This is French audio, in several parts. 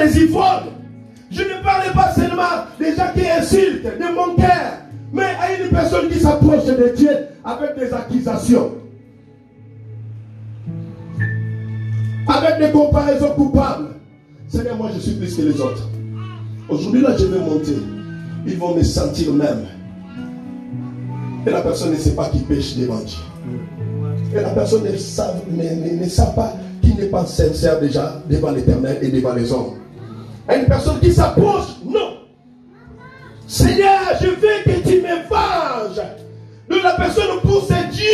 des ivrognes. Je ne parle pas seulement des gens qui insultent, des manqueurs, mais à une personne qui s'approche de Dieu avec des accusations, avec des comparaisons coupables. Seigneur, moi je suis plus que les autres. Aujourd'hui là je vais monter. Ils vont me sentir même. Et la personne ne sait pas qui pêche devant Dieu. Et la personne ne sait pas qui n'est pas sincère déjà devant l'Éternel et devant les hommes. Et une personne qui s'approche, non. Seigneur, je veux que tu me venges. Donc la personne pousse Dieu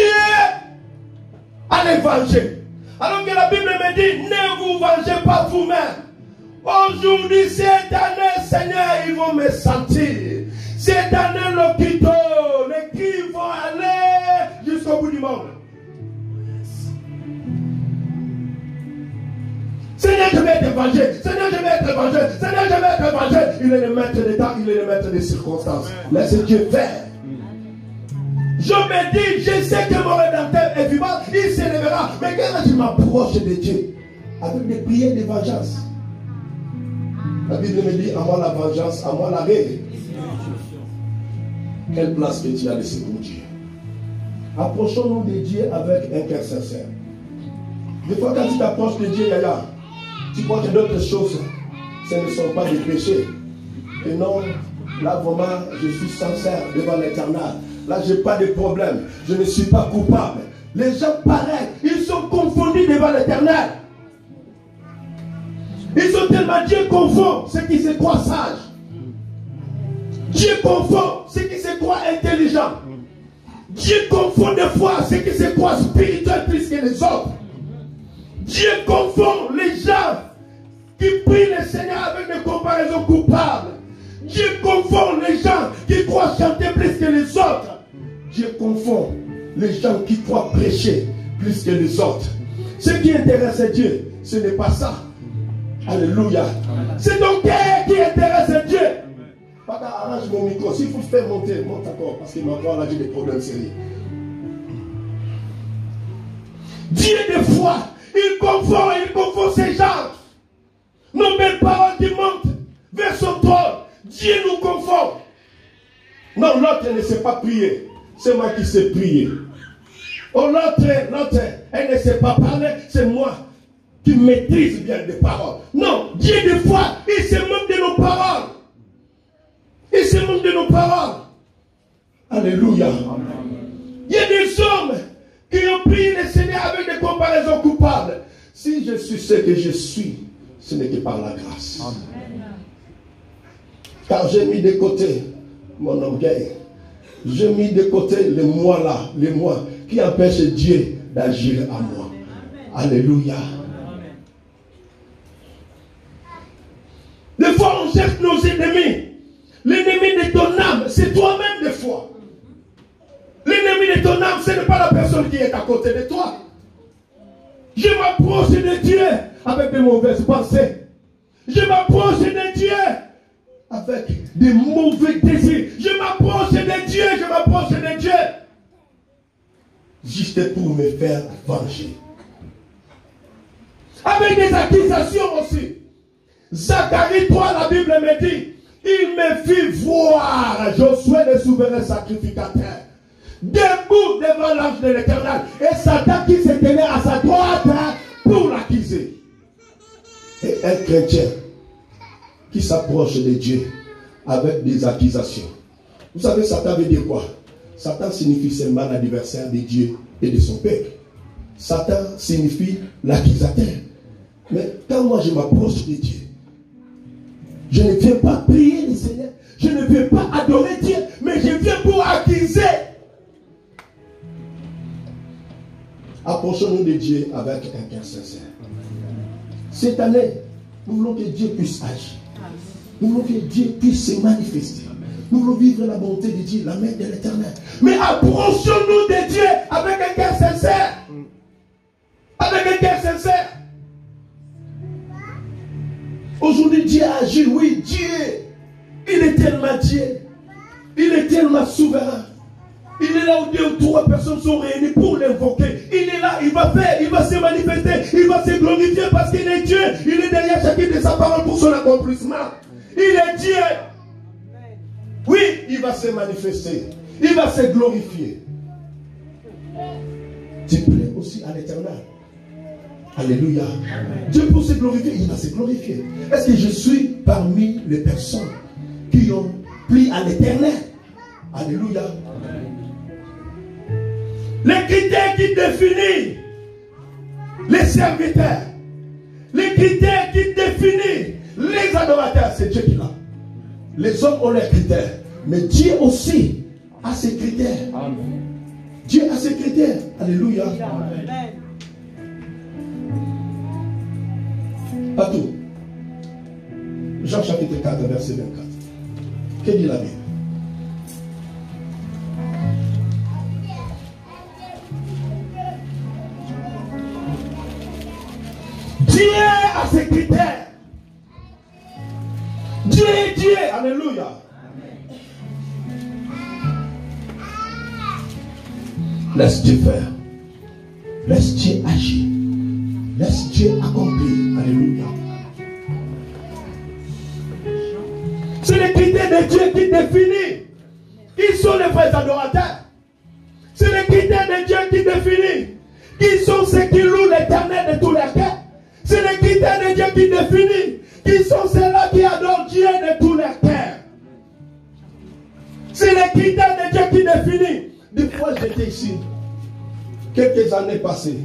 à les venger. Alors que la Bible me dit, ne vous vengez pas vous-même. Aujourd'hui, cette année, Seigneur, ils vont me sentir. Cette année, les cris vont aller jusqu'au bout du monde. Seigneur, je vais être vengé. Seigneur, je vais être vengé. Seigneur, je vais être vengé. Il est le maître des temps, il est le maître des circonstances. Laisse Dieu faire. Je me dis, je sais que mon Rédempteur est vivant, il s'élèvera. Mais quand je m'approche de Dieu, avec des prières de vengeance, la Bible me dit, à moi la vengeance, à moi la règle. Quelle place que tu as laissé pour Dieu? Approchons-nous de Dieu avec un cœur sincère. Des fois, quand tu t'approches de Dieu, Yaya, tu vois que d'autres choses, ce ne sont pas des péchés. Et non, là vraiment, je suis sincère devant l'Éternel. Là, je n'ai pas de problème. Je ne suis pas coupable. Les gens pareils, ils sont confondus devant l'Éternel. Ils sont tellement, Dieu confond ceux qui se croient sages. Dieu confond ceux qui se croient intelligents. Dieu confond des fois ceux qui se croient spirituels plus que les autres. Dieu confond les gens qui prient le Seigneur avec des comparaisons coupables. Dieu confond les gens qui croient chanter plus que les autres. Dieu confond les gens qui croient prêcher plus que les autres. Ce qui intéresse Dieu, ce n'est pas ça. Alléluia. C'est ton cœur qui intéresse Dieu. Papa, arrange mon micro. S'il faut faire monter, monte encore. Parce qu'il m'a encore là, j'ai des problèmes sérieux. Dieu, des fois, il confond ces gens. Nos belles paroles qui montent vers son trône. Dieu nous confond. Non, l'autre ne sait pas prier. C'est moi qui sais prier. Oh, l'autre, elle ne sait pas parler. C'est moi qui maîtrise bien les paroles. Non, Dieu, des fois, il se moque de nos paroles. Il se moque de nos paroles. Alléluia. Il y a des hommes qui ont prié le Seigneur avec des comparaisons coupables. Si je suis ce que je suis, ce n'est que par la grâce. Amen. Car j'ai mis de côté mon orgueil. J'ai mis de côté les moi là, les moi qui empêchent Dieu d'agir à moi. Amen. Alléluia. Amen. Des fois, on cherche nos ennemis. L'ennemi de ton âme, c'est toi-même des fois. L'ennemi de ton âme, ce n'est pas la personne qui est à côté de toi. Je m'approche de Dieu avec de mauvaises pensées. Je m'approche de Dieu avec des mauvais désirs. Je m'approche de Dieu, je m'approche de Dieu. Juste pour me faire venger. Avec des accusations aussi. Zacharie 3, la Bible me dit, il me fit voir Josué le souverain sacrificateur debout devant l'ange de l'Éternel et Satan qui se tenait à sa droite pour l'accuser. Et un chrétien qui s'approche de Dieu avec des accusations. Vous savez, Satan veut dire quoi? Satan signifie seulement l'adversaire de Dieu et de son peuple. Satan signifie l'accusateur. Mais quand moi je m'approche de Dieu, je ne viens pas prier le Seigneur, je ne viens pas adorer Dieu, mais je viens pour accuser. Approchons-nous de Dieu avec un cœur sincère. Cette année, nous voulons que Dieu puisse agir. Nous voulons que Dieu puisse se manifester. Nous voulons vivre la bonté de Dieu, la main de l'Éternel. Mais approchons-nous de Dieu avec un cœur sincère. Avec un cœur sincère. Aujourd'hui, Dieu agit. Oui, Dieu. Il est tellement Dieu. Il est tellement souverain. Il est là où 2 ou 3 personnes sont réunies pour l'invoquer. Il est là, il va faire, il va se manifester, il va se glorifier parce qu'il est Dieu. Il est derrière chacune de sa parole pour son accomplissement. Il est Dieu. Oui, il va se manifester. Il va se glorifier. Tu plais aussi à l'Éternel. Alléluia. Dieu pour se glorifier, il va se glorifier. Est-ce que je suis parmi les personnes qui ont plu à l'Éternel? Alléluia. Les critères qui définissent les serviteurs, les critères qui définissent les adorateurs, c'est Dieu qui l'a. Les hommes ont leurs critères, mais Dieu aussi a ses critères. Amen. Dieu a ses critères. Alléluia. Amen. Pas tout. Jean chapitre 4, verset 24. Que dit la Bible? Dieu a ses critères. Dieu est Dieu. Alléluia. Laisse Dieu faire. Laisse Dieu agir. Laisse Dieu accomplir. Alléluia. C'est les critères de Dieu qui définissent qui sont les vrais adorateurs. C'est les critères de Dieu qui définissent qui sont ceux qui louent l'Éternel de tous les cœurs. C'est les critères de Dieu qui définissent qui sont ceux-là qui adorent Dieu de tous les cœurs. C'est les critères de Dieu qui définissent. Des fois, j'étais ici, quelques années passées,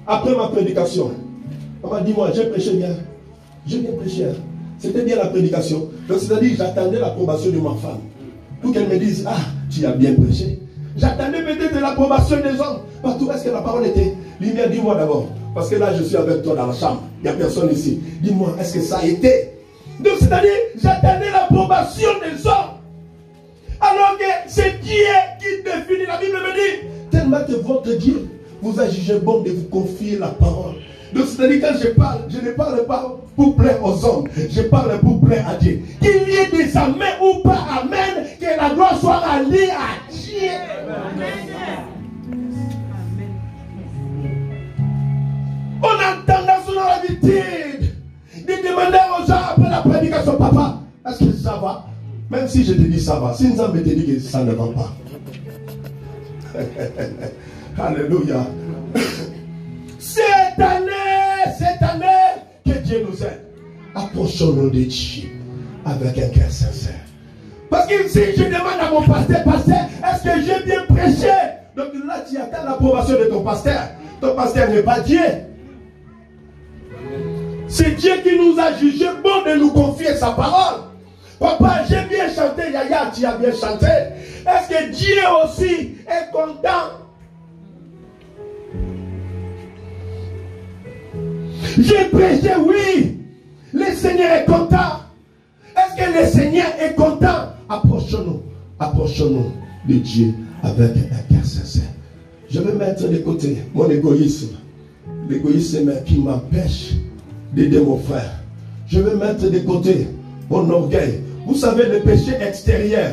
après ma prédication. On m'a dit, moi, j'ai prêché bien. J'ai bien prêché. C'était bien la prédication. Donc, c'est-à-dire, j'attendais l'approbation de ma femme. Pour qu'elle me dise, ah, tu as bien prêché. J'attendais peut-être l'approbation des hommes. Partout, est-ce que la parole était? Lumière, dis-moi d'abord. Parce que là, je suis avec toi dans la chambre. Il n'y a personne ici. Dis-moi, est-ce que ça a été? Donc, c'est-à-dire, j'attendais l'approbation des hommes. Alors que c'est Dieu qui définit. La Bible me dit, tellement que votre Dieu vous a jugé bon de vous confier la parole. Donc c'est-à-dire quand je parle, je ne parle pas pour plaire aux hommes, je parle pour plaire à Dieu. Qu'il y ait des amens ou pas amen, que la gloire soit alliée à Dieu. Amen. On a tendance dans l'habitude de demander aux gens après la prédication, papa, est-ce que ça va? Même si je te dis ça va, si nous avons te dit que ça ne va pas. Alléluia. Cette année, que Dieu nous aide. Approchons-nous de Dieu avec un cœur sincère. Parce que si je demande à mon pasteur, est-ce que j'ai bien prêché? Donc là, tu attends l'approbation de ton pasteur. Ton pasteur n'est pas Dieu. C'est Dieu qui nous a jugé bon de nous confier sa parole. Papa, j'ai bien chanté, Yaya, tu as bien chanté. Est-ce que Dieu aussi est content? J'ai prêché, oui. Le Seigneur est content. Est-ce que le Seigneur est content? Approchons-nous de Dieu avec un cœur sincère. Je vais mettre de côté mon égoïsme. L'égoïsme qui m'empêche d'aider mon frère. Je vais mettre de côté mon orgueil. Vous savez, le péché extérieur,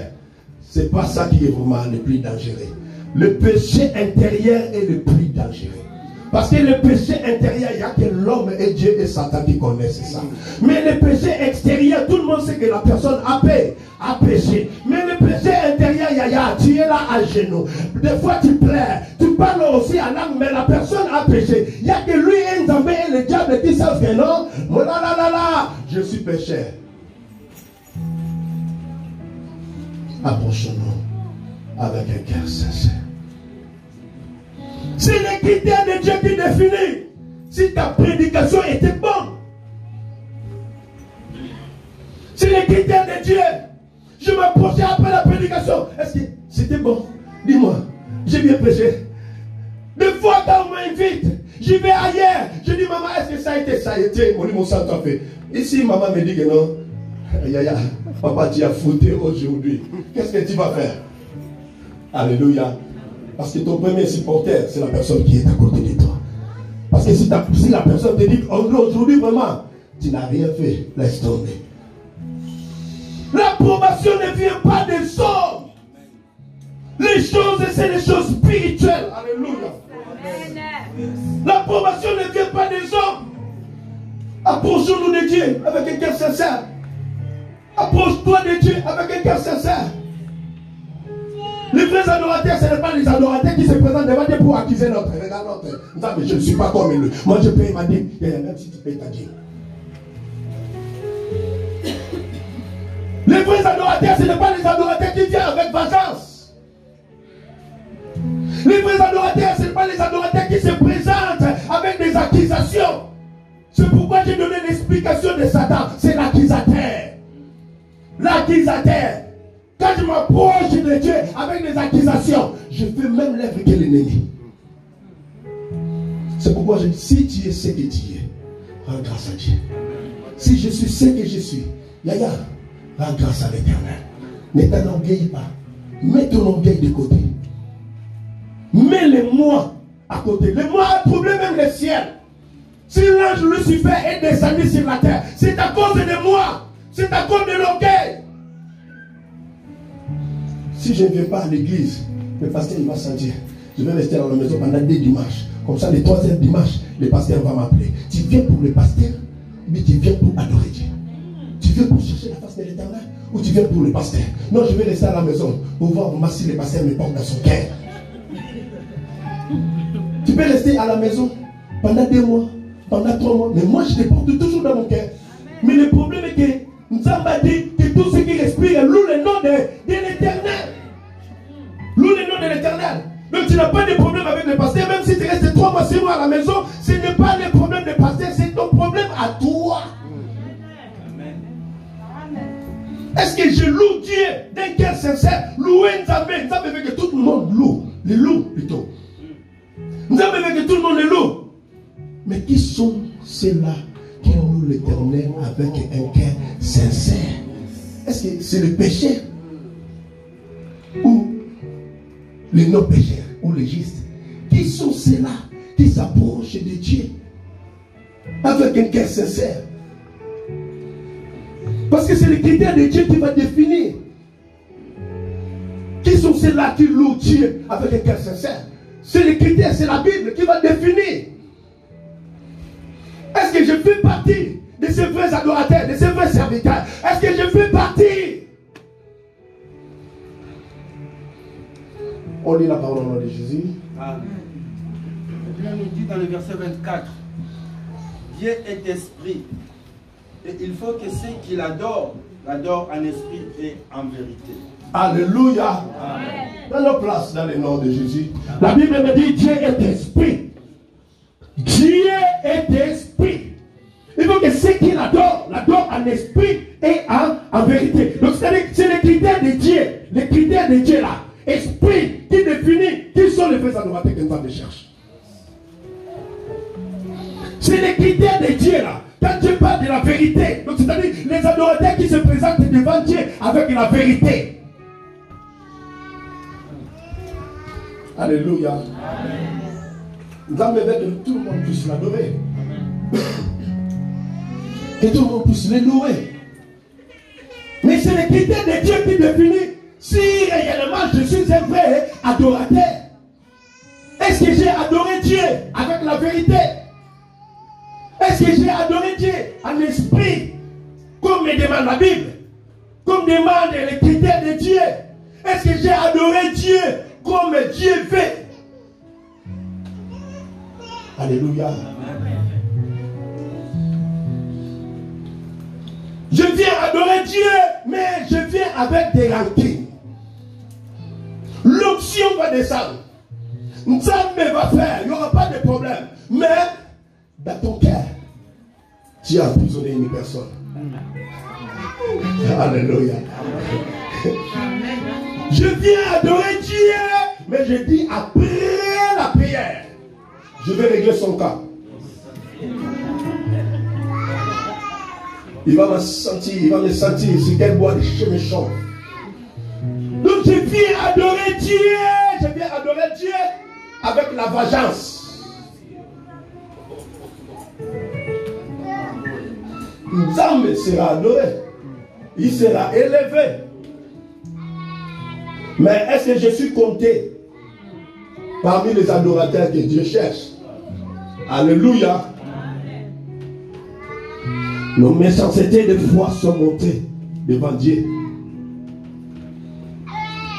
c'est pas ça qui est vraiment le plus dangereux. Le péché intérieur est le plus dangereux. Parce que le péché intérieur, il n'y a que l'homme et Dieu et Satan qui connaissent ça. Mais le péché extérieur, tout le monde sait que la personne a péché. Mais le péché intérieur, Yaya, tu es là à genoux. Des fois tu pleures, tu parles aussi à langue, mais la personne a péché. Il n'y a que lui et Nzambé et le diable qui savent que non, je suis pécheur. Approchons-nous avec un cœur sincère. C'est les critères de Dieu qui définissent si ta prédication était bonne. C'est les critères de Dieu. Je m'approchais après la prédication. Est-ce que c'était bon? Dis-moi, j'ai bien prêché. Des fois, quand on m'invite, j'y vais ailleurs. Je dis, maman, est-ce que ça a été? On dit, mon sang t'a fait. Ici, maman me dit que non. Yaya, papa, tu as foutu aujourd'hui. Qu'est-ce que tu vas faire? Alléluia. Parce que ton premier supporter, c'est la personne qui est à côté de toi. Parce que si la personne te dit aujourd'hui vraiment, tu n'as rien fait, laisse tomber. L'approbation ne vient pas des hommes. Les choses, c'est les choses spirituelles. Alléluia. L'approbation ne vient pas des hommes. Approchons-nous de Dieu avec un cœur sincère. Approche-toi de Dieu avec un cœur sincère. Les vrais adorateurs, ce n'est pas les adorateurs qui se présentent devant Dieu pour accuser notre. Regarde notre. Mais je ne suis pas comme lui. Moi, je paye ma dîme. Même si tu payes ta dîme. Les vrais adorateurs, ce n'est pas les adorateurs qui viennent avec vengeance. Les vrais adorateurs, ce n'est pas les adorateurs qui se présentent avec des accusations. C'est pourquoi j'ai donné l'explication de Satan. C'est l'accusateur. L'accusateur. Quand je m'approche de Dieu avec des accusations, je fais même l'œuvre que l'ennemi. C'est pourquoi je dis, si tu es ce que tu es, rends grâce à Dieu. Si je suis ce que je suis, Yaya, rends grâce à l'Éternel. Ne t'enorgueille pas. Mets ton orgueil de côté. Mets les moi à côté. Les moi a troublé même le ciel. Si l'ange Lucifer est descendu sur la terre, c'est à cause de moi. C'est à cause de l'orgueil. Si je ne viens pas à l'église, le pasteur il va sentir. Je vais rester dans la maison pendant 2 dimanches. Comme ça, le 3e dimanche, le pasteur va m'appeler. Tu viens pour le pasteur, mais tu viens pour adorer Dieu. Tu viens pour chercher la face de l'Éternel, ou tu viens pour le pasteur. Non, je vais rester à la maison pour voir si le pasteur me porte dans son cœur. Tu peux rester à la maison pendant 2 mois, pendant 3 mois, mais moi je te porte toujours dans mon cœur. Mais le problème est que nous avons dit que tout ce qui respire loue le nom de l'Éternel. Loue le nom de l'Éternel. Donc tu n'as pas de problème avec le pasteur, même si tu restes 3 mois, 6 mois à la maison, ce n'est pas le problème du pasteur, c'est ton problème à toi. Est-ce que je loue Dieu d'un cœur sincère? Louer Nzambe. Nzambe veut que tout le monde loue. Les loue plutôt. Nzambe veut que tout le monde les loue. Mais qui sont ceux-là qui louent l'Éternel avec un cœur sincère? Est-ce que c'est le péché ou les non-pécheurs ou les justes? Qui sont ceux-là qui s'approchent de Dieu avec un cœur sincère? Parce que c'est le critère de Dieu qui va définir qui sont ceux-là qui louent Dieu avec un cœur sincère. C'est le critère, c'est la Bible qui va définir. Est-ce que je fais partie de ces vrais adorateurs, de ces vrais serviteurs? Est-ce que je fais partie? On lit la parole au nom de Jésus. Amen. La Bible nous dit dans le verset 24, Dieu est esprit. Et il faut que ceux qui l'adorent en esprit et en vérité. Alléluia. Amen. Dans nos places, dans le nom de Jésus. La Bible me dit Dieu est esprit. Dieu est esprit. Il faut que ceux qui l'adorent en esprit et en vérité. Donc c'est les critères de Dieu. Les critères de Dieu là. Esprit qui définit qui sont les vrais adorateurs que nous avons cherché. C'est les critères de Dieu là. Quand Dieu parle de la vérité, donc c'est-à-dire les adorateurs qui se présentent devant Dieu avec la vérité. Alléluia. Nous avons besoin que tout le monde puisse l'adorer. Que tout le monde puisse le louer. Mais c'est les critères de Dieu qui définit si réellement je suis un vrai adorateur. Est-ce que j'ai adoré Dieu avec la vérité? Est-ce que j'ai adoré Dieu en esprit, comme me demande la Bible, comme demande les critères de Dieu? Est-ce que j'ai adoré Dieu comme Dieu veut? Alléluia. Je viens adorer Dieu, mais je viens avec des rancunes. L'option va descendre. Nzambe va faire, il n'y aura pas de problème. Mais dans ton cœur, tu as emprisonné une personne. Alléluia. Je viens adorer Dieu, mais je dis après la prière, je vais régler son cas. Il va me sentir sur quel bois de chez méchant. Donc je viens adorer Dieu avec la vengeance. Nzambe sera adoré, il sera élevé. Mais est-ce que je suis compté parmi les adorateurs que Dieu cherche? Alléluia. Nos méchancetés de foi sont montées devant Dieu.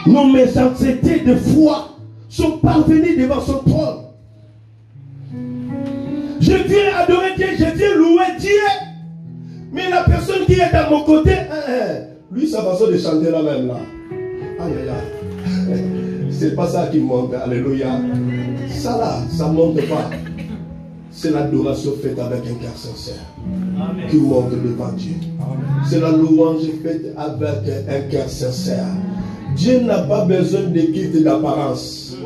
Nos méchancetés de foi sont parvenues devant son trône. Je viens adorer Dieu, je viens louer Dieu. Mais la personne qui est à mon côté, lui, sa façon de chanter là même là. Aïe aïe aïe. C'est pas ça qui monte. Alléluia. Ça là, ça ne monte pas. C'est l'adoration faite avec un cœur sincère. Amen. Qui monte devant Dieu. C'est la louange faite avec un cœur sincère. Dieu n'a pas besoin de guide d'apparence.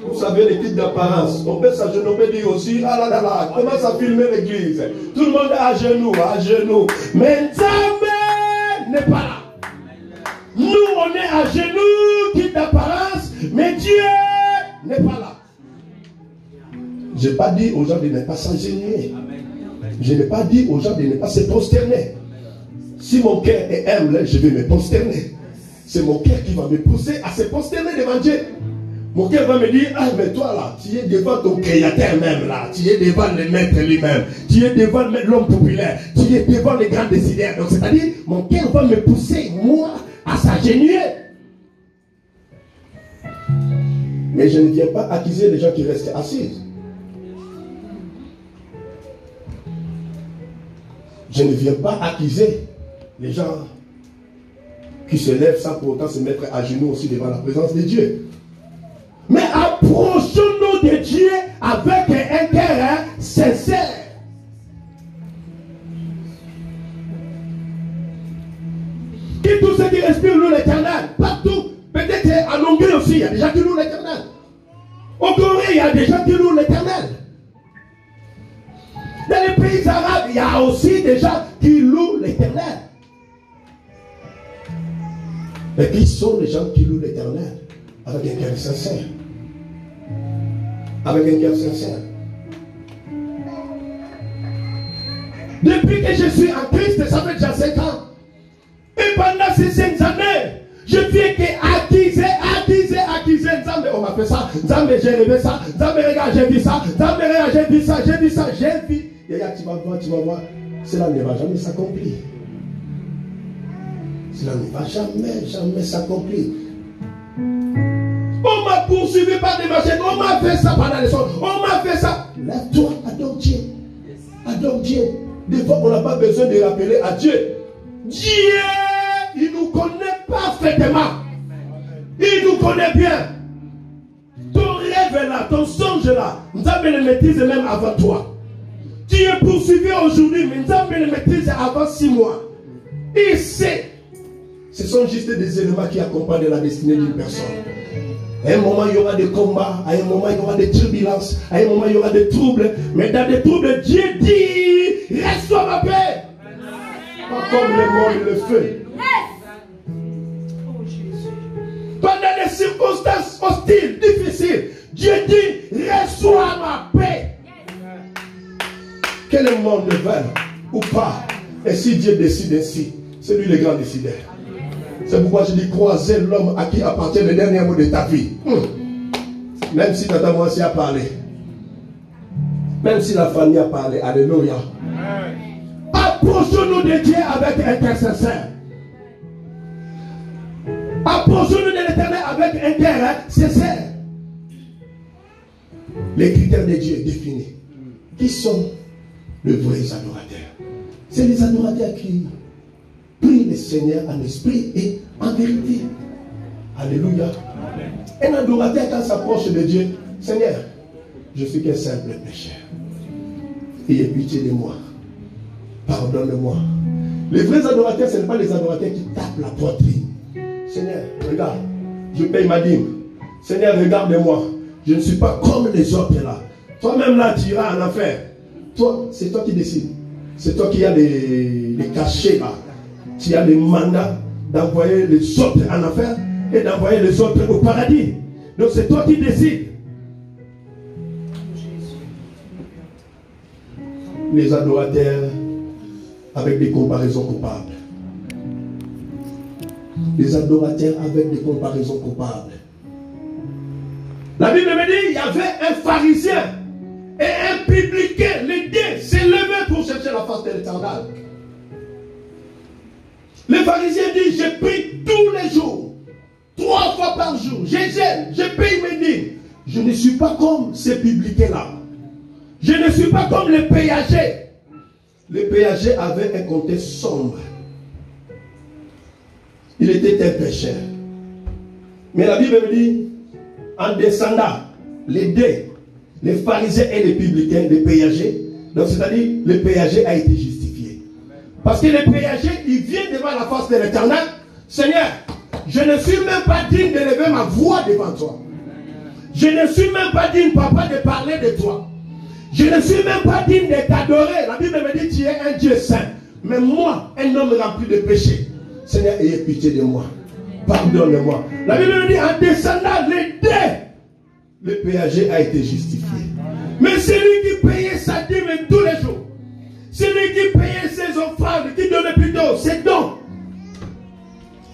Vous savez, les guides d'apparence, on peut s'agenouiller, on peut dire aussi, ah là là là, commence à filmer l'église. Tout le monde est à genoux, à genoux. Mais Nzambe n'est pas là. Nous, on est à genoux, guide d'apparence, mais Dieu n'est pas là. Je n'ai pas dit aux gens de ne pas s'agenouiller. Je n'ai pas dit aux gens de ne pas se prosterner. Si mon cœur est humble, je vais me prosterner. C'est mon cœur qui va me pousser à se prosterner devant Dieu. Mon cœur va me dire, ah mais toi là, tu es devant ton créateur même là, tu es devant le maître lui-même, tu es devant l'homme populaire, tu es devant les grands décideurs. Donc c'est-à-dire, mon cœur va me pousser, moi, à s'agenouiller. Mais je ne viens pas accuser les gens qui restent assis. Je ne viens pas accuser les gens qui se lèvent sans pour autant se mettre à genoux aussi devant la présence de Dieu. Mais approchons-nous de Dieu avec un cœur sincère. Et tous ceux qui respirent louent l'Éternel, partout, peut-être à Hongrie aussi, il y a des gens qui louent l'Éternel. Au Corée, il y a des gens qui louent l'Éternel. Dans les pays arabes, il y a aussi des gens qui louent l'Éternel. Mais qui sont les gens qui louent l'Éternel? Avec un cœur sincère. Avec un cœur sincère. Depuis que je suis en Christ, ça fait déjà 5 ans. Et pendant ces 5 années, je viens que accuser. Nzambe, on m'a fait ça. Nzambe, j'ai rêvé ça. Nzambe, regarde, j'ai vu ça. Nzambe, regarde, j'ai vu ça. J'ai vu. Et là, tu vas voir. Cela ne va jamais s'accomplir. Cela ne va jamais s'accomplir. On m'a poursuivi par des machines. On m'a fait ça pendant les sondes. On m'a fait ça. Lève-toi, adore Dieu. Adore Dieu. Des fois, on n'a pas besoin de rappeler à Dieu. Dieu, il nous connaît parfaitement. Il nous connaît bien. Ton rêve là, ton songe là, Nzambe le maîtrise même avant toi. Tu es poursuivi aujourd'hui, mais Nzambe le maîtrise avant 6 mois. Il sait. Ce sont juste des éléments qui accompagnent la destinée d'une personne. À un moment, il y aura des combats. À un moment, il y aura des turbulences. À un moment, il y aura des troubles. Mais dans des troubles, Dieu dit, reste-toi ma paix. Pas comme le monde le fait. Pendant des circonstances hostiles, difficiles, Dieu dit, reçois ma paix. Que le monde le veuille ou pas. Et si Dieu décide ainsi, c'est lui le grand décideur. C'est pourquoi je dis, croiser l'homme à qui appartient le dernier mot de ta vie. Même si Tata Moissi a parlé. Même si la famille a parlé. Alléluia. Approchons-nous de Dieu avec un cœur sincère. Approchons-nous de l'Éternel avec un cœur sincère. Les critères de Dieu définis. Qui sont les vrais adorateurs? C'est les adorateurs qui prient le Seigneur en esprit et en vérité. Alléluia. Un adorateur quand s'approche de Dieu, Seigneur, je suis qu'un simple pécheur. Ayez pitié de moi. Pardonne-moi. Les vrais adorateurs, ce ne sont pas les adorateurs qui tapent la poitrine. Seigneur, regarde, je paye ma dîme. Seigneur, regarde-moi. Je ne suis pas comme les autres là. Toi-même là, tu iras en enfer. Toi, c'est toi qui décides. C'est toi qui as les cachets là. Tu as les mandats d'envoyer les autres en enfer et d'envoyer les autres au paradis. Donc c'est toi qui décides. Les adorateurs avec des comparaisons coupables. des adorateurs avec des comparaisons coupables. La Bible me dit, il y avait un pharisien et un publicain. Les deux s'élevaient pour chercher la face de l'Éternel. Le pharisien dit, je prie tous les jours, 3 fois par jour, je gêne, je paye mes dîmes. Je ne suis pas comme ces publicains-là. Je ne suis pas comme les péagers. Les péagers avaient un contexte sombre. Il était un pécheur. Mais la Bible me dit, en descendant, les deux, les pharisiens et les publicains, les péagers, donc c'est-à-dire le péager a été justifié. Parce que le péager, il vient devant la face de l'Éternel. Seigneur, je ne suis même pas digne de lever ma voix devant toi. Je ne suis même pas digne, papa, de parler de toi. Je ne suis même pas digne de t'adorer. La Bible me dit, tu es un Dieu saint. Mais moi, un homme rempli de péché, Seigneur, ayez pitié de moi. Pardonne-moi. La Bible me dit, en descendant les deux, le péager a été justifié. Mais celui qui payait sa dîme tous les jours, celui qui payait ses offrandes, qui donnait plutôt ses dons,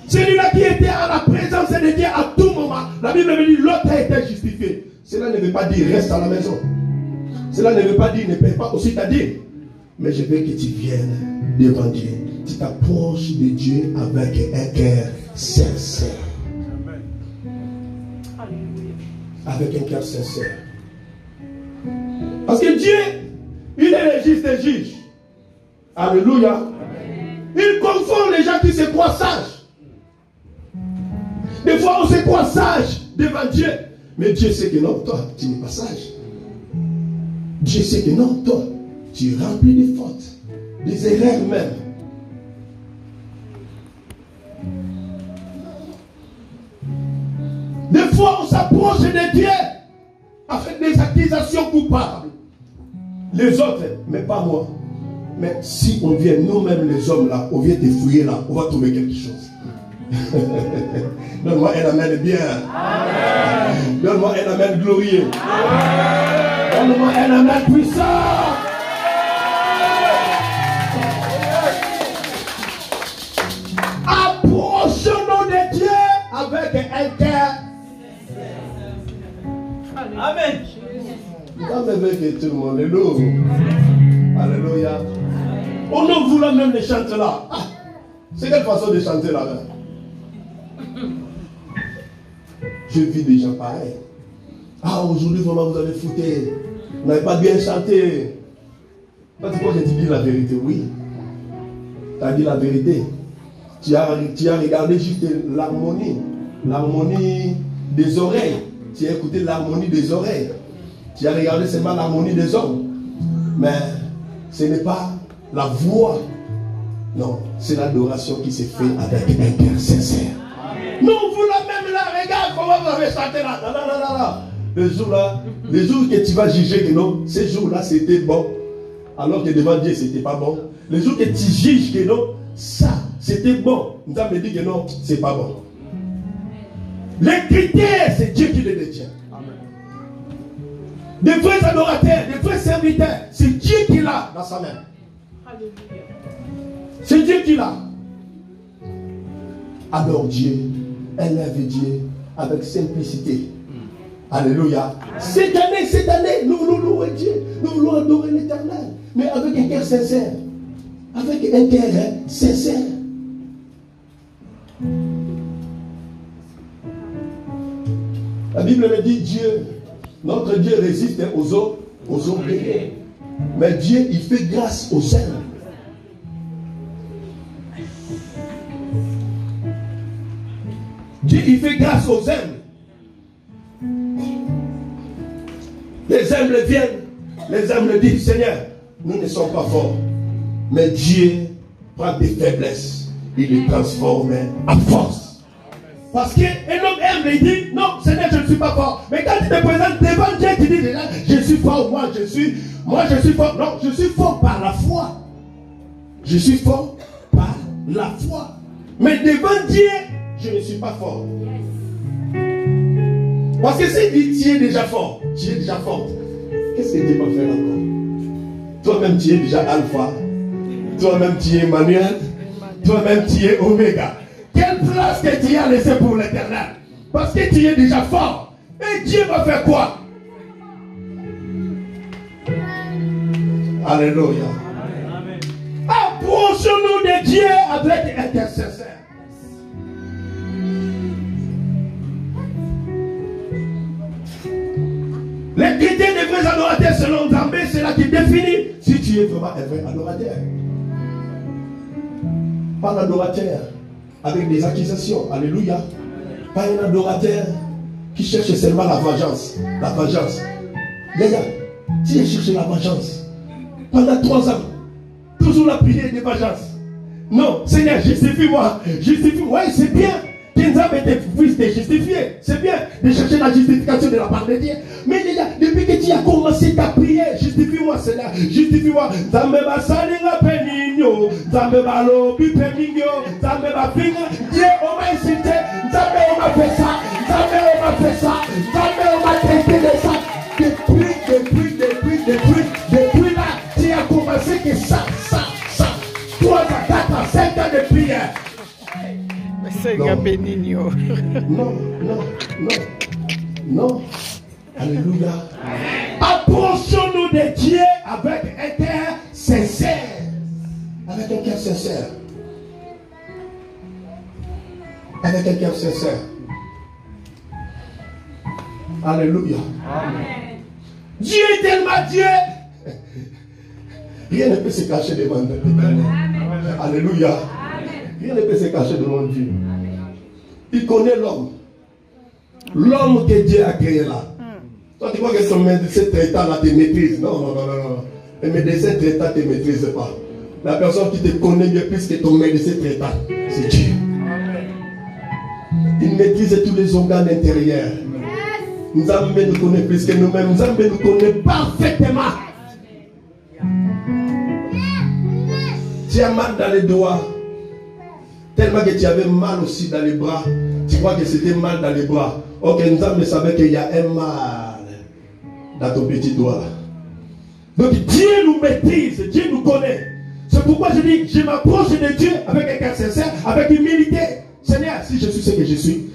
celui-là qui était à la présence de Dieu à tout moment, la Bible me dit, l'autre a été justifié. Cela ne veut pas dire reste à la maison. Cela ne veut pas dire ne paye pas aussi ta dîme. Mais je veux que tu viennes devant Dieu. Tu t'approches de Dieu avec un cœur sincère. Avec un cœur sincère. Parce que Dieu, il est le juste des juges. Alléluia. Il confond les gens qui se croient sages. Des fois, on se croit sage devant Dieu. Mais Dieu sait que non, toi, tu n'es pas sage. Dieu sait que non, toi, tu es rempli de fautes, des erreurs même. Des fois, on s'approche de Dieu avec des accusations coupables. Les autres, mais pas moi. Mais si on vient, nous-mêmes les hommes là, on vient te fouiller là, on va trouver quelque chose. Donne-moi un amen bien. Donne-moi un amen glorieux. Donne-moi un amen puissant. Approchons-nous de Dieu avec un cœur. Amen. Quand même que tout le monde est lourd. Alléluia. On ne voulait même les chanter là. Ah, c'est quelle façon de chanter là-bas? Je vis des gens pareils. Ah, aujourd'hui, vraiment, vous avez fouté. Vous n'avez pas bien chanté. Quand tu crois que tu dis la vérité, oui. Tu as dit la vérité. Tu as regardé juste l'harmonie. L'harmonie des oreilles. Tu as écouté l'harmonie des oreilles. Tu as regardé seulement l'harmonie des hommes. Mais ce n'est pas la voix. Non, c'est l'adoration qui se fait avec un cœur sincère. Nous, vous la même là, regarde comment vous avez chanté là. Non. Le jour que tu vas juger que non, ce jour-là c'était bon, alors que devant Dieu c'était pas bon. Le jour que tu juges que non, ça c'était bon, nous avons dit que non, c'est pas bon. Les critères, c'est Dieu qui les détient. Des vrais adorateurs, des vrais serviteurs, c'est Dieu qui l'a dans sa main. C'est Dieu qui l'a. Adore Dieu, élève Dieu avec simplicité. Alléluia. Cette année, nous voulons louer Dieu. Nous voulons adorer l'Éternel. Mais avec un cœur sincère. Avec un cœur sincère. La Bible me dit Dieu, notre Dieu résiste aux orgueilleux. Mais Dieu, il fait grâce aux humbles. Dieu, il fait grâce aux humbles. Les humbles viennent, les humbles disent, Seigneur, nous ne sommes pas forts. Mais Dieu prend des faiblesses, il les transforme en force. Parce qu'un homme humble, il dit, non, Seigneur, je ne suis pas fort. Mais quand tu te présentes devant Dieu, tu dis, je suis fort, moi je suis fort. Non, je suis fort par la foi. Je suis fort par la foi. Mais devant Dieu, je ne suis pas fort. Parce que si tu es déjà fort, tu es déjà forte, qu'est-ce que Dieu va faire encore? Toi-même tu es déjà alpha, toi-même tu es Emmanuel, toi-même tu es Oméga. Que Quelle place que tu as laissée pour l'éternel? Parce que tu es déjà fort. Et Dieu va faire quoi? Alléluia. Approchons-nous de Dieu avec intercession. Les critères des vrais adorateurs selon Zambé, c'est là qui définit si tu es vraiment un vrai adorateur. Pas un adorateur avec des accusations. Alléluia. Pas un adorateur qui cherche seulement la vengeance. La vengeance. Yaya, tu as cherché la vengeance pendant 3 ans. Toujours la prière de vengeance. Non, Seigneur, justifie-moi. Justifie-moi. Oui, c'est bien. Qu'Enzam était fils de justifier. C'est bien de chercher la justification de la part de Dieu. Mais déjà, depuis que tu as commencé ta prière, justifie-moi, Seigneur. Justifie-moi. Zambeba salinga peninyo. Zambeba lobi peninyo. Zambeba finga. Dieu, on m'a incité. Zambé, on m'a fait ça. Zambé, on m'a fait ça. Zambé, on m'a traité de ça. Depuis là, tu as commencé que ça. 3 à 4 à 5 ans de prière. Non. Alléluia. Approchons-nous de Dieu avec un cœur sincère. Avec un cœur sincère. Avec un cœur sincère. Alléluia. Amen. Dieu est tellement Dieu. Rien ne peut se cacher devant Dieu. Alléluia. Amen. Rien ne peut se cacher devant Dieu. Amen. Il connaît l'homme. L'homme que Dieu a créé là. Toi, tu crois que son médecin traitant là te maîtrise. Non. Le médecin traitant ne te maîtrise pas. La personne qui te connaît mieux plus que ton médecin traitant, c'est Dieu. Il maîtrise tous les organes intérieurs. Nzambe nous connaît plus que nous-mêmes. Nzambe nous connaît parfaitement. Tu as mal dans les doigts. Tellement que tu avais mal aussi dans les bras. Tu crois que c'était mal dans les bras. Ok, Nzambe savait qu'il y a un mal dans ton petit doigt. Donc Dieu nous maîtrise, Dieu nous connaît. C'est pourquoi je dis, je m'approche de Dieu avec un cœur sincère, avec humilité. Seigneur, si je suis ce que je suis,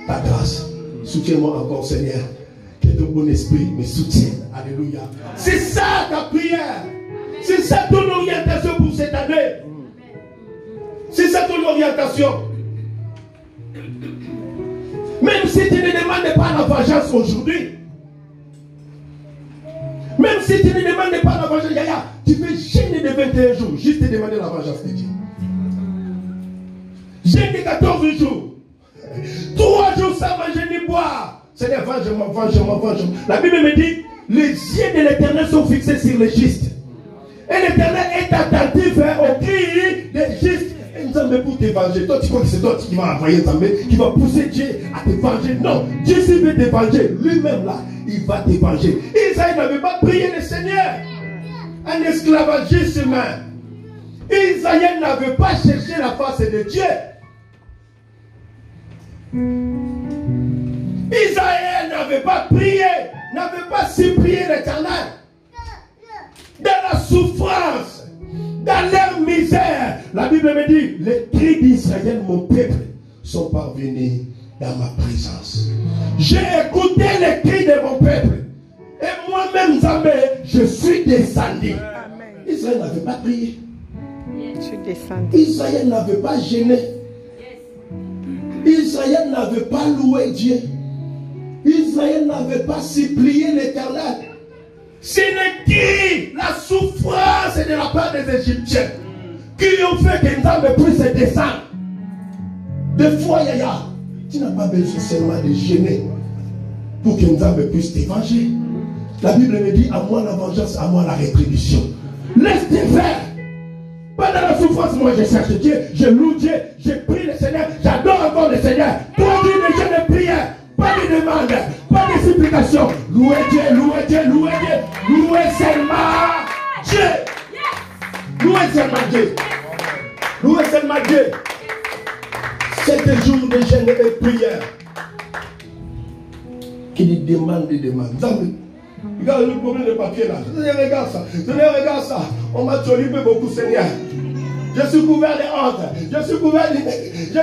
ta grâce, soutiens-moi encore, Seigneur. Que ton bon esprit me soutienne. Alléluia. C'est ça ta prière. C'est ça ton orientation pour cette année. C'est ça ton orientation. Même si tu ne demandes pas la vengeance aujourd'hui, même si tu ne demandes pas la vengeance, Yaya, tu peux jeûner de 21 jours, juste te demander la vengeance de Dieu. Jeûne de 14 jours, 3 jours sans manger ni boire. Seigneur, venge-moi. La Bible me dit, les yeux de l'Éternel sont fixés sur les justes. Et l'Éternel est attentif au cri des justes. Nzambe pour te venger. Toi, tu crois que c'est toi qui va envoyer Nzambe, qui va pousser Dieu à te venger. Non, Dieu s'il veut te venger, lui-même là, il va te venger. Isaïe n'avait pas prié le Seigneur. Un esclavagisme. Isaïe n'avait pas cherché la face de Dieu. Isaïe n'avait pas prié, n'avait pas supplié l'Éternel. Dans la souffrance, dans leur misère, la Bible me dit, les cris d'Israël, mon peuple, sont parvenus dans ma présence. J'ai écouté les cris de mon peuple. Et moi-même, Zambé, je suis descendu. Amen. Israël n'avait pas prié. Je suis descendu. Israël n'avait pas gêné. Israël n'avait pas loué Dieu. Israël n'avait pas supplié l'Éternel. C'est le cri, la souffrance de la part des Égyptiens qui ont fait que Nzambe puisse descendre. Des fois, Yaya, tu n'as pas besoin seulement de gêner pour que Nzambe puisse te venger. La Bible me dit, à moi la vengeance, à moi la rétribution. Laisse-les faire. Pendant la souffrance, moi je cherche Dieu, je loue Dieu, je prie le Seigneur, j'adore encore le Seigneur. Toi, tu ne jeûnes de prière, pas de demande, pas de supplication. Louez Dieu, louez Dieu, louez Dieu, louez seulement Dieu. Louez seulement Dieu. Louez seulement Dieu. 7 jours de jeûne et prière. Qu'il demande. Regarde le problème de papier là. Regarde ça. Regarde ça. On m'a tolibé beaucoup, Seigneur. Je suis couvert de honte. Je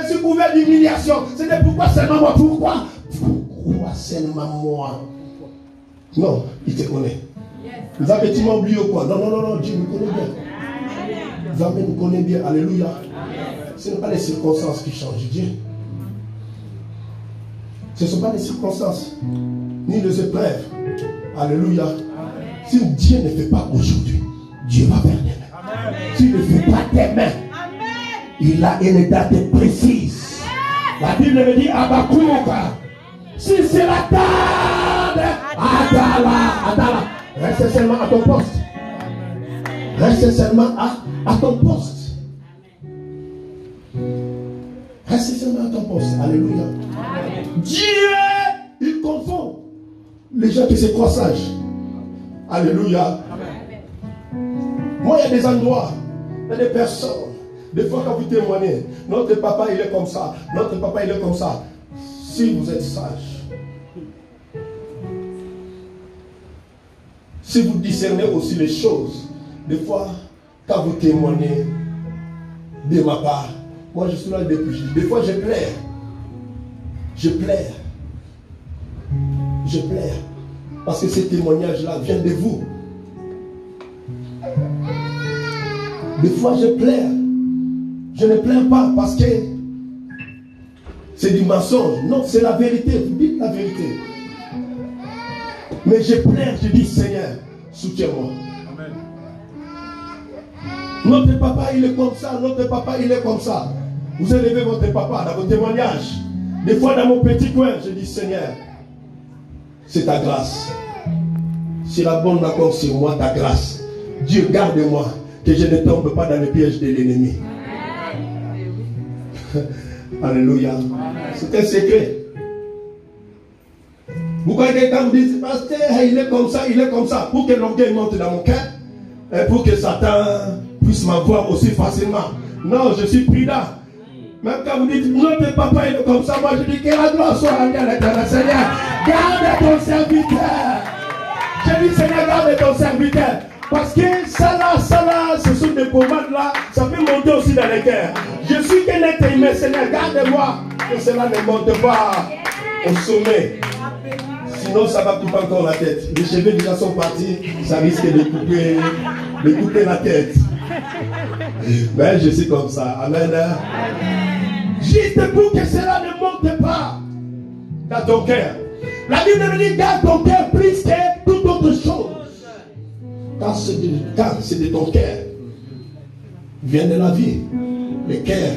suis couvert d'humiliation. Ce n'est pourquoi seulement moi. Pourquoi seulement moi? Non, il te connaît. Vous avez dit oublié ou quoi? Non, Dieu me connaît bien. Vous me connaît bien. Alléluia. Ce ne sont pas les circonstances qui changent Dieu. Ce ne sont pas les circonstances, ni les épreuves. Alléluia. Si Dieu ne fait pas aujourd'hui, Dieu va faire demain. S'il ne fait pas demain, il a une date précise. La Bible me dit Habakkuk, si c'est la table, attends, reste seulement à ton poste. Reste seulement à ton poste. Reste seulement à ton poste. Alléluia. Dieu, il confond les gens qui se croient sages. Alléluia. Moi, il y a des endroits, il y a des personnes. Des fois, quand vous témoignez, notre papa, il est comme ça. Notre papa, il est comme ça. Si vous êtes sage, si vous discernez aussi les choses, des fois, quand vous témoignez de ma part, moi, je suis là depuis. Des fois, je pleure. Je pleure. Je pleure. Parce que ces témoignages-là viennent de vous. Des fois, je pleure. Je ne plains pas parce que c'est du mensonge. Non, c'est la vérité. Vous dites la vérité. Mais je pleure, je dis Seigneur, soutiens-moi. Notre papa, il est comme ça. Notre papa, il est comme ça. Vous élevez votre papa dans vos témoignages. Des fois, dans mon petit coin, je dis Seigneur, c'est ta grâce. C'est la bonne accord sur moi, ta grâce. Dieu, garde-moi, que je ne tombe pas dans le piège de l'ennemi. Alléluia. C'est un secret. Vous croyez que quand vous dites, pasteur, il est comme ça, pour que l'orgueil monte dans mon cœur, et pour que Satan puisse m'avoir aussi facilement. Non, je suis prudent. Même quand vous dites, notre papa il est comme ça, moi je dis que la gloire soit rendue à l'Éternel. Seigneur, garde ton serviteur. Je dis, Seigneur, garde ton serviteur. Parce que ça là, ce sont des pommades là, ça peut monter aussi dans les cœurs. Je suis qu'un être humain, Seigneur, garde-moi, que cela ne monte pas au sommet. Sinon, ça va couper encore la tête. Les cheveux déjà sont partis, ça risque de couper la tête. Mais je suis comme ça. Amen. Juste pour que cela ne monte pas dans ton cœur. La Bible me dit, garde ton cœur plus que toute autre chose. Car c'est de ton cœur vient de la vie. Le cœur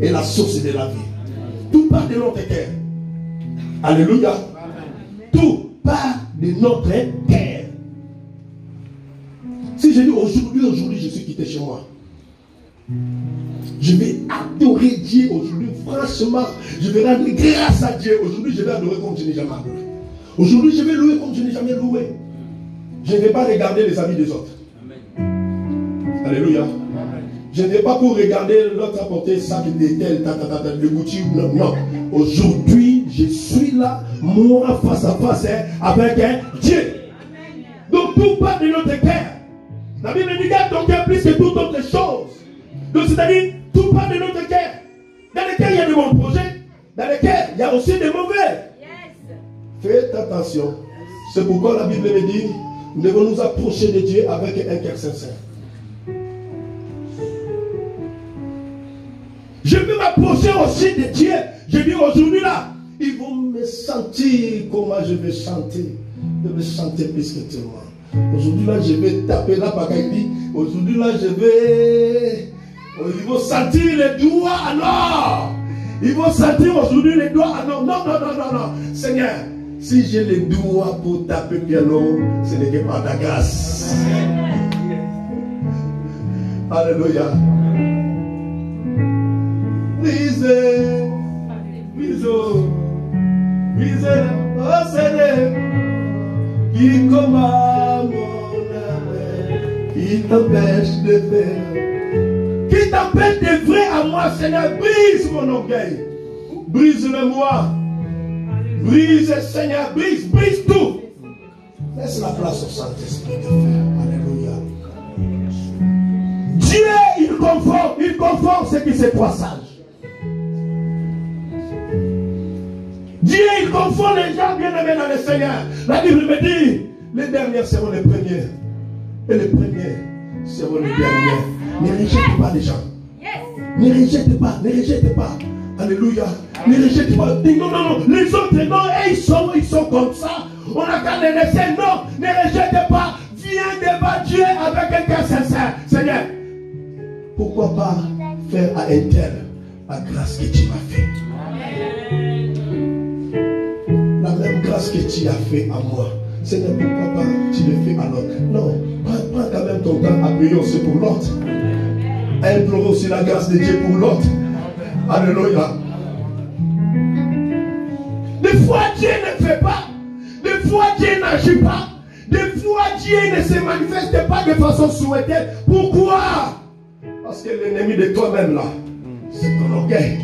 est la source de la vie. Tout part de notre cœur. Alléluia. Tout part de notre cœur. Si je dis aujourd'hui, je suis quitté chez moi. Je vais adorer Dieu aujourd'hui. Franchement, je vais rendre grâce à Dieu. Aujourd'hui, je vais adorer comme je n'ai jamais adoré. Aujourd'hui, je vais louer comme je n'ai jamais loué. Je ne vais pas regarder les amis des autres. Amen. Alléluia. Amen. Je ne vais pas pour regarder l'autre apporter ça de tel, de Gucci. Non, non. Aujourd'hui, je suis là, moi, face à face avec Dieu. Amen. Donc, tout part de notre cœur. La Bible dit garde ton cœur plus que toute autre chose. Donc, c'est-à-dire, tout part de notre cœur. Dans le cœur, il y a de bons projets. Dans le cœur, il y a aussi des mauvais. Yes. Faites attention. C'est pourquoi la Bible me dit nous devons nous approcher de Dieu avec un cœur sincère. Je peux m'approcher aussi de Dieu. Je dis aujourd'hui là, ils vont me sentir comment je vais chanter. Je vais chanter plus que tout le monde. Aujourd'hui là, je vais taper la bagaille. Aujourd'hui là, je vais... Ils vont sentir les doigts à l'or. Ils vont sentir aujourd'hui les doigts à l'or. Non. Seigneur, si j'ai les doigts pour taper piano, ce n'est que par ta grâce. Alléluia. Brisez, oh Seigneur, qui commande mon âme, qui t'empêche de faire, qui t'empêche de vrai à moi, Seigneur, brise mon orgueil, brise-le moi. Brise, Seigneur, brise tout. Laisse la place au Saint-Esprit de faire. Alléluia. Dieu, il il confond ceux qui se croient sages. Dieu, il confond les gens bien-aimés dans le Seigneur. La Bible me dit, les derniers seront les premiers. Et les premiers seront les derniers. Ne rejetez pas les gens. Ne rejetez pas, ne rejetez pas. Alléluia. Ne rejetez pas. Non, non, non. Les autres, non, ils sont comme ça. On a qu'à les laisser. Non, ne rejetez pas. Viens devant Dieu avec un cœur sincère. Seigneur, pourquoi pas faire à un tel la grâce que tu m'as fait? La même grâce que tu as fait à moi. Seigneur, pourquoi pas tu le fais à l'autre? Non, prends quand même ton temps à prier aussi pour l'autre. Implore aussi la grâce de Dieu pour l'autre. Alléluia. Des fois Dieu ne fait pas. Des fois Dieu n'agit pas. Des fois Dieu ne se manifeste pas de façon souhaitée. Pourquoi? Parce que l'ennemi de toi-même là, c'est ton orgueil.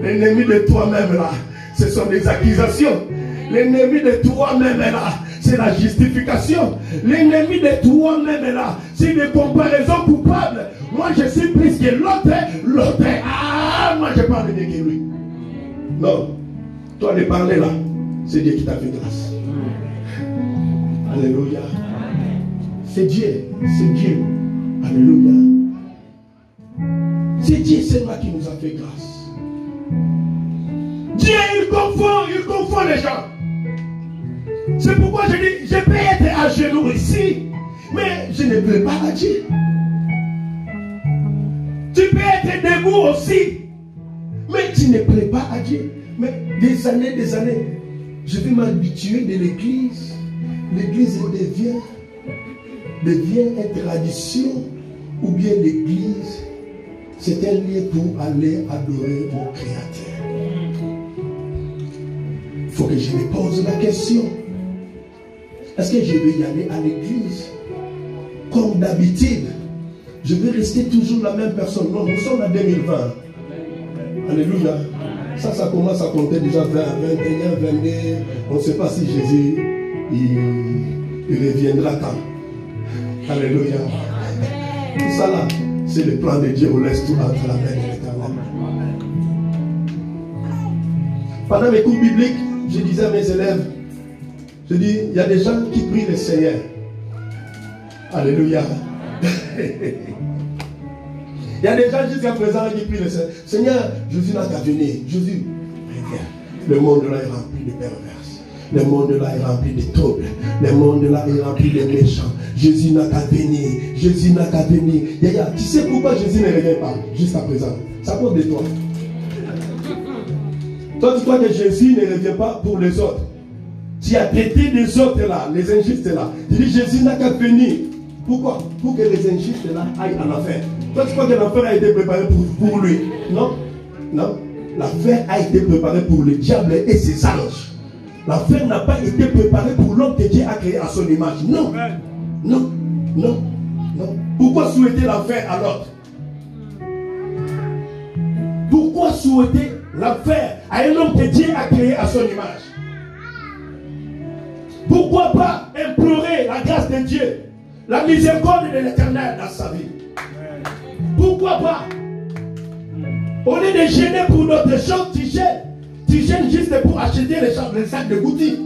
L'ennemi de toi-même là, ce sont des accusations. L'ennemi de toi-même là, c'est la justification. L'ennemi de toi-même là, c'est des comparaisons coupables. Moi je suis plus que l'autre. L'autre, ah, moi je parle mieux que lui. Non, toi de parler là, c'est Dieu qui t'a fait grâce. Alléluia. C'est Dieu, c'est Dieu. Alléluia. C'est Dieu seulement qui nous a fait grâce. Dieu, il confond les gens. C'est pourquoi je dis, je peux être à genoux ici, mais je ne plais pas à Dieu. Tu peux être debout aussi, mais tu ne plais pas à Dieu. Mais des années, je vais m'habituer de l'église. L'église devient une tradition, ou bien l'église, c'est un lieu pour aller adorer mon Créateur. Il faut que je me pose la question. Est-ce que je vais y aller à l'église comme d'habitude? Je vais rester toujours la même personne? Non, nous sommes en 2020. Alléluia. Ça commence à compter déjà 20, 21, 22. On ne sait pas si Jésus il reviendra quand. Alléluia. Tout ça là, c'est le plan de Dieu. On laisse tout entre la main de l'Éternel. Pendant mes cours bibliques, je disais à mes élèves, je dis, il y a des gens qui prient le Seigneur. Alléluia. Il y a des gens jusqu'à présent qui prient le Seigneur. Seigneur, Jésus n'a qu'à venir. Jésus, reviens. Le monde là est rempli de perverses. Le monde là est rempli de troubles. Le monde là est rempli de méchants. Jésus n'a qu'à venir. Jésus n'a qu'à venir. Yaya, tu sais pourquoi Jésus ne revient pas jusqu'à présent? C'est à cause de toi. Toi, tu crois que Jésus ne revient pas pour les autres. Tu as traité les autres là, les injustes là. Tu dis Jésus n'a qu'à venir. Pourquoi? Pour que les injustes là aillent en enfer. Toi, tu crois que l'enfer a été préparé pour lui? Non. Non. L'enfer a été préparé pour le diable et ses anges. L'enfer n'a pas été préparé pour l'homme que Dieu a créé à son image. Non. Non. Non. Non. Pourquoi souhaiter l'enfer à l'autre? Pourquoi souhaiter l'enfer à un homme que Dieu a créé à son image? Pourquoi pas implorer la grâce de Dieu, la miséricorde de l'Éternel dans sa vie? Pourquoi pas? Au lieu de gêner pour d'autres choses, tu gênes. Tu gênes juste pour acheter les sacs de boutique,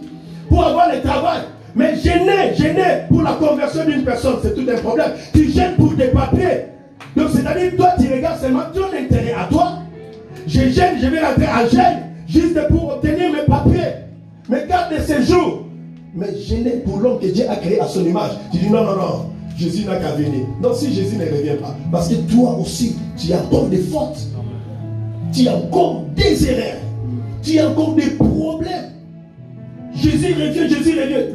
pour avoir le travail. Mais gêner pour la conversion d'une personne, c'est tout un problème. Tu gênes pour des papiers. Donc c'est-à-dire, toi, tu regardes seulement ton intérêt à toi. Je gêne, je vais rentrer en gêne, juste pour obtenir mes papiers. Mais garde ces jours. Mais gêner pour l'homme que Dieu a créé à son image. Tu dis non, non, non, Jésus n'a qu'à venir. Non, si Jésus ne revient pas, parce que toi aussi, tu as encore des fautes. Tu as encore des erreurs. Tu as encore des problèmes. Jésus revient.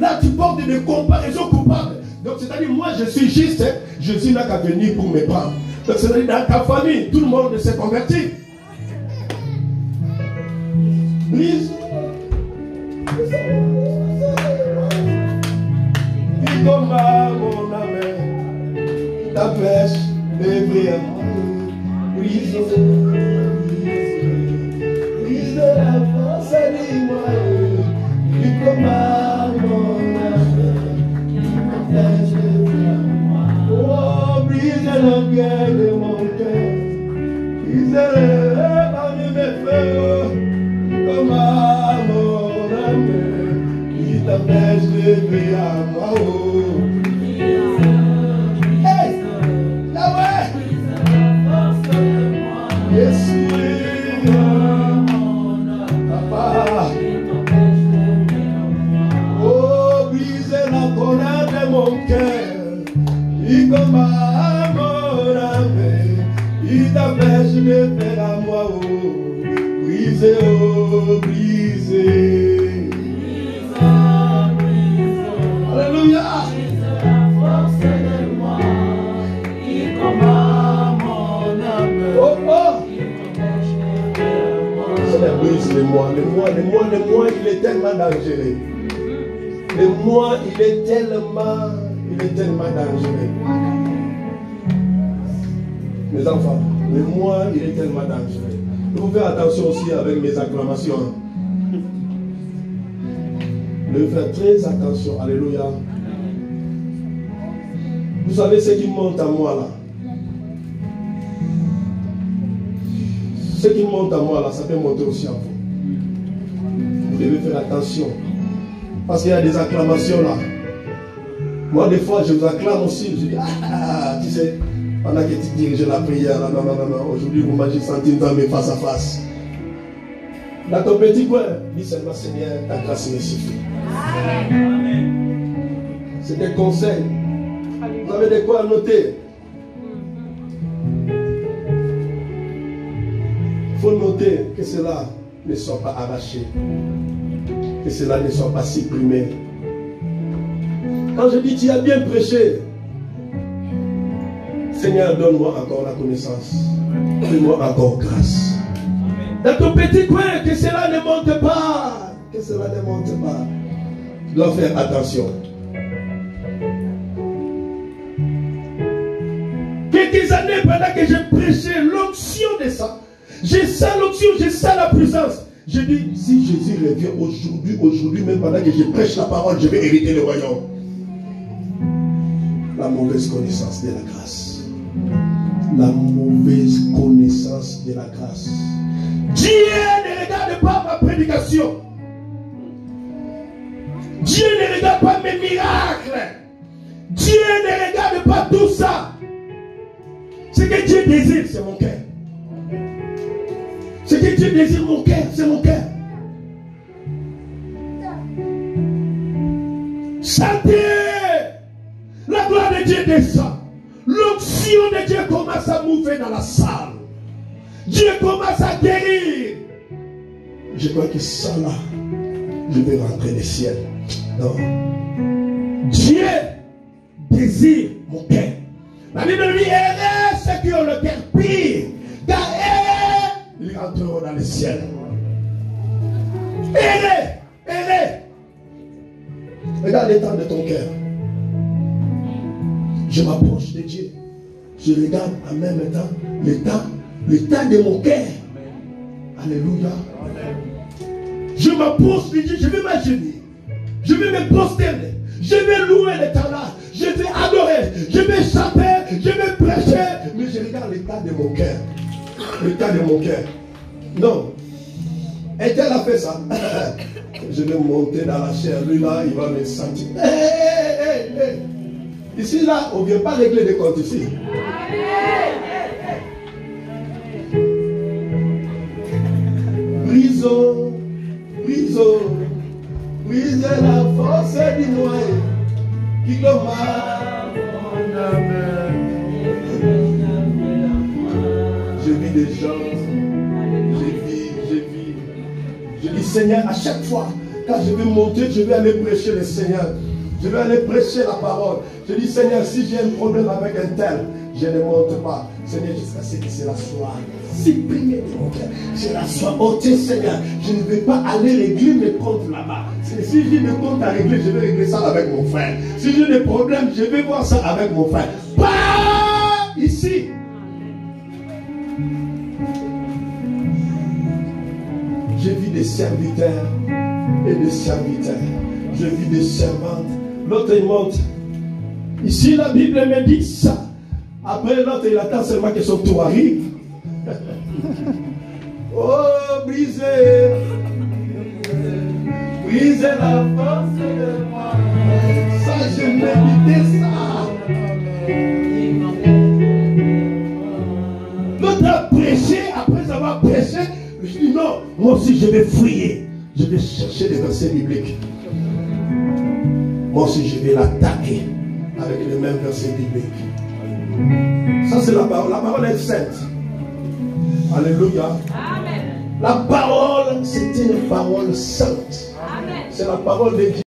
Là, tu portes des comparaisons coupables. Donc, c'est-à-dire, moi, je suis juste. Jésus n'a qu'à venir pour me prendre. Donc, c'est-à-dire, dans ta famille, tout le monde s'est converti. Please. Combat mon âme, ta pêche est brise de la force dis-moi, du combat mon âme, ta pêche est oh, brise de l'orgueil de mon lever à moi. Hey, Yahweh. Yeshua, Papa. Oh, brisez la colère de mon cœur. Il combat mon âme. Il t'empêche de faire à moi. Oh, brisez, oh, brisez. Alléluia. Oh, oh. Seigneur, brise-les-moi. Le moi, il est tellement dangereux. Le moi, il est tellement dangereux. Mes enfants, le moi, il est tellement dangereux. Il faut faire attention aussi avec mes acclamations. Il faut faire très attention. Alléluia. Vous savez ce qui monte à moi là? Ce qui monte à moi là, ça peut monter aussi à vous. Vous devez faire attention. Parce qu'il y a des acclamations là. Moi des fois je vous acclame aussi. Je dis, tu sais, pendant que tu diriges la prière, là, non. Aujourd'hui vous m'avez senti dans mes face à face. Dans ton petit coin, dis seulement Seigneur, ta grâce me suffit. C'est des conseils. Vous avez de quoi noter. Il faut noter que cela ne soit pas arraché. Que cela ne soit pas supprimé. Quand je dis tu as bien prêché, Seigneur, donne-moi encore la connaissance. Donne-moi encore grâce. Dans ton petit coin, que cela ne monte pas. Que cela ne monte pas. Tu dois faire attention. Quelques années pendant que j'ai prêché l'onction de ça, j'ai ça l'onction, j'ai ça la puissance. Je dis, si Jésus revient aujourd'hui, même pendant que je prêche la parole, je vais hériter le royaume. La mauvaise connaissance de la grâce. La mauvaise connaissance de la grâce. Dieu ne regarde pas ma prédication. Dieu ne regarde pas mes miracles. Dieu ne regarde pas tout ça. Ce que Dieu désire, c'est mon cœur. Ce que Dieu désire, mon cœur, c'est mon cœur. Chantez. La gloire de Dieu descend. L'onction de Dieu commence à mouver dans la salle. Dieu commence à guérir. Je crois que ça là, je vais rentrer le ciel. Non. Dieu désire mon cœur. La Bible dit, errez ceux qui ont le cœur pire, car ils rentreront dans le ciel. Errez. Regarde l'état de ton cœur. Je m'approche de Dieu. Je regarde en même temps l'état de mon cœur. Alléluia. Je m'approche de Dieu. Je vais m'agenouiller. Je vais me prosterner. Je vais louer l'Éternel. Je vais adorer. Je vais chanter. Je vais prêcher. Mais je regarde l'état de mon cœur. L'état de mon cœur. Non. Est-elle a fait ça? Je vais monter dans la chair. Lui là, il va me sentir. Hey. Ici, là, on ne vient pas régler des comptes ici. Brisons, brisez la force du noyau qui commence mon âme. Je vis des gens, je vis. Je dis Seigneur, à chaque fois, quand je vais monter, je vais aller prêcher le Seigneur. Je vais aller prêcher la parole. Je dis, Seigneur, si j'ai un problème avec un tel, je ne monte pas. Seigneur, jusqu'à ce que cela soit supprimé de mon cœur. Cela soit ôté, Seigneur. Je ne vais pas aller régler mes comptes là-bas. Si j'ai des comptes à régler, je vais régler ça avec mon frère. Si j'ai des problèmes, je vais voir ça avec mon frère. Pas ici. Je vis des serviteurs et des serviteurs. Je vis des servantes. L'autre il monte. Ici la Bible me dit ça. Après l'autre il attend seulement que son tour arrive. Oh, brisez la force de moi. porter ça. L'autre a prêché, après avoir prêché, je dis non, moi aussi je vais fouiller. Je vais chercher des versets bibliques. Moi aussi je vais l'attaquer avec les mêmes versets bibliques. Ça c'est la parole. La parole est sainte. Alléluia. Amen. La parole, c'est une parole sainte. C'est la parole de Dieu.